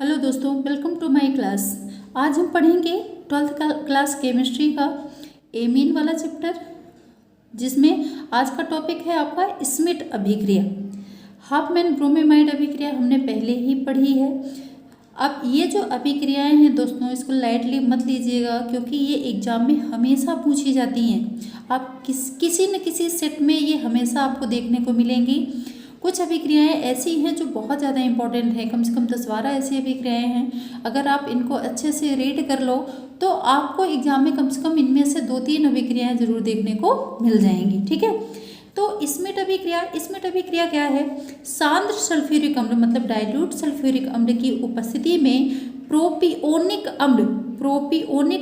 Hello दोस्तों, welcome to my class. आज हम पढ़ेंगे 12th क्लास केमिस्ट्री का एमीन वाला चैप्टर, जिसमें आज का टॉपिक है आपका स्मिट अभिक्रिया। हाफमैन ब्रोमेमाइड अभिक्रिया हमने पहले ही पढ़ी है। अब ये जो अभिक्रियाएं हैं दोस्तों, इसको लाइटली मत लीजिएगा, क्योंकि ये एग्जाम में हमेशा पूछी जाती हैं। आप किसी न किसी सेट में ये हमेशा आपको देखने को मिलेंगी। कुछ अभिक्रियाएं ऐसी हैं जो बहुत ज़्यादा इंपॉर्टेंट है, कम से कम 10-12 ऐसी अभिक्रियाएं हैं। अगर आप इनको अच्छे से रीड कर लो तो आपको एग्जाम में कम से कम इनमें से 2-3 अभिक्रियाएं जरूर देखने को मिल जाएंगी। ठीक है, तो स्मिट अभिक्रिया क्या है? सांद्र सल्फ्यूरिक अम्ल मतलब डाइल्यूट सल्फ्यूरिक अम्ल की उपस्थिति में प्रोपियोनिक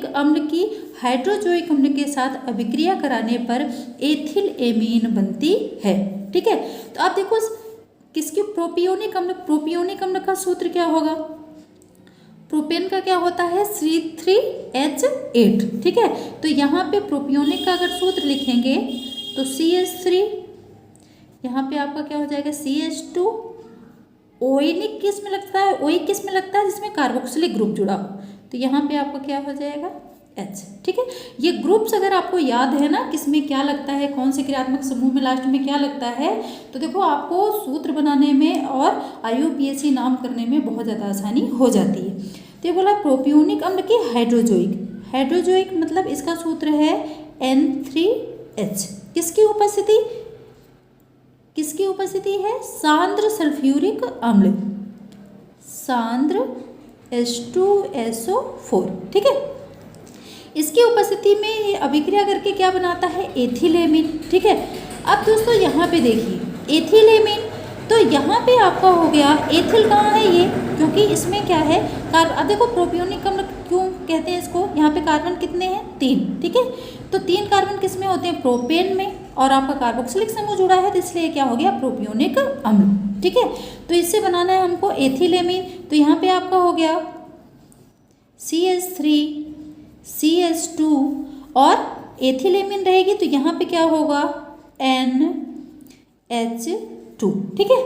अम्ल की हाइड्रोजोइक अम्ल के साथ अभिक्रिया कराने पर एथिल एमीन बनती है। ठीक है, तो आप देखो किसकी प्रोपियोनिक अम्ल का सूत्र क्या होगा? प्रोपेन का क्या होता है? C3H8। ठीक है, तो यहाँ पे प्रोपियोनिक का अगर सूत्र लिखेंगे तो CH3, यहाँ पे आपका क्या हो जाएगा? CH2। ओइनिक किस में लगता है? ओइक किस में लगता है? जिसमें कार्बोक्सिलिक ग्रुप जुड़ा हो, तो यहाँ पे आपका क्या हो जाएगा? H। ठीक है, ये ग्रुप्स अगर आपको याद है ना, किसमें क्या लगता है, कौन से क्रियात्मक समूह में लास्ट में क्या लगता है, तो देखो आपको सूत्र बनाने में और IUPAC नाम करने में बहुत ज़्यादा आसानी हो जाती है। तो ये बोला प्रोपियोनिक अम्ल की हाइड्रोजोइक मतलब इसका सूत्र है N3H। किसकी उपस्थिति है? सांद्र सल्फ्यूरिक अम्ल, सांद्र H2SO4। ठीक है, इसकी उपस्थिति में ये अभिक्रिया करके क्या बनाता है? एथिलेमिन। ठीक है, अब दोस्तों यहाँ पे देखिए एथिलेमिन, तो यहाँ पे आपका हो गया एथिल कहाँ है ये? क्योंकि इसमें क्या है? अब देखो प्रोपियोनिक अम्ल क्यों कहते हैं इसको? यहाँ पे कार्बन कितने हैं? 3। ठीक है, तो 3 कार्बन किस में होते हैं? प्रोपेन में, और आपका कार्बोक्सिलिक समूह जुड़ा है, तो इसलिए क्या हो गया? प्रोपियोनिक अम्ल। ठीक है, तो इससे बनाना है हमको एथिलेमिन, तो यहाँ पे आपका हो गया CH3 CH2 और एथिलेमिन रहेगी, तो यहाँ पे क्या होगा? NH2। ठीक है,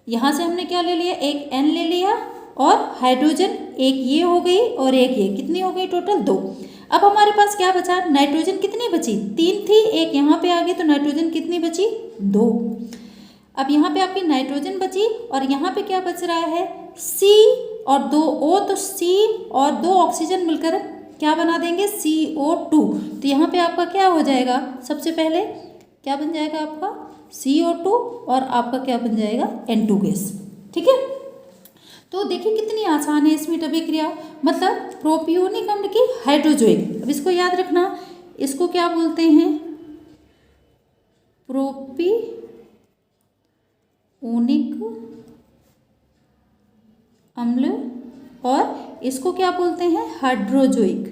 यहाँ से हमने क्या ले लिया? एक N ले लिया और हाइड्रोजन एक ये हो गई और एक ये, कितनी हो गई टोटल? 2। अब हमारे पास क्या बचा? नाइट्रोजन कितनी बची? 3 थी, एक यहाँ पे आ गई, तो नाइट्रोजन कितनी बची? 2। अब यहाँ पे आपकी नाइट्रोजन बची और यहाँ पे क्या बच रहा है? C और 2 O, तो C और 2 ऑक्सीजन मिलकर क्या बना देंगे? CO2। तो यहाँ पे आपका क्या हो जाएगा? सबसे पहले क्या बन जाएगा आपका? CO2 और आपका क्या बन जाएगा? N2 gas. ठीक है, तो देखिए कितनी आसान है स्मिट अभिक्रिया, मतलब प्रोपियोनिक अम्ल की हाइड्रोजोइक। अब इसको याद रखना, इसको क्या बोलते हैं? प्रोपियोनिक अम्ल, और इसको क्या बोलते हैं? हाइड्रोजोइक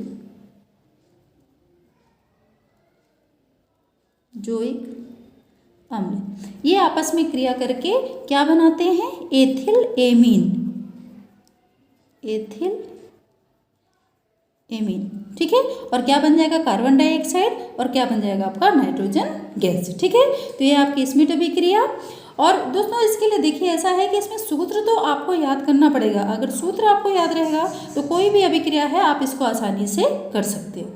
अम्ल। ये आपस में क्रिया करके क्या बनाते हैं? Ethyl amine. ठीक है, और क्या बन जाएगा? कार्बन डाइऑक्साइड, और क्या बन जाएगा आपका? Nitrogen gas. ठीक है, तो ये आपकी स्मिट अभिक्रिया। और दोस्तों इसके लिए देखिए ऐसा है कि इसमें सूत्र तो आपको याद करना पड़ेगा। अगर सूत्र आपको याद रहेगा तो कोई भी अभिक्रिया है आप इसको आसानी से कर सकते हो।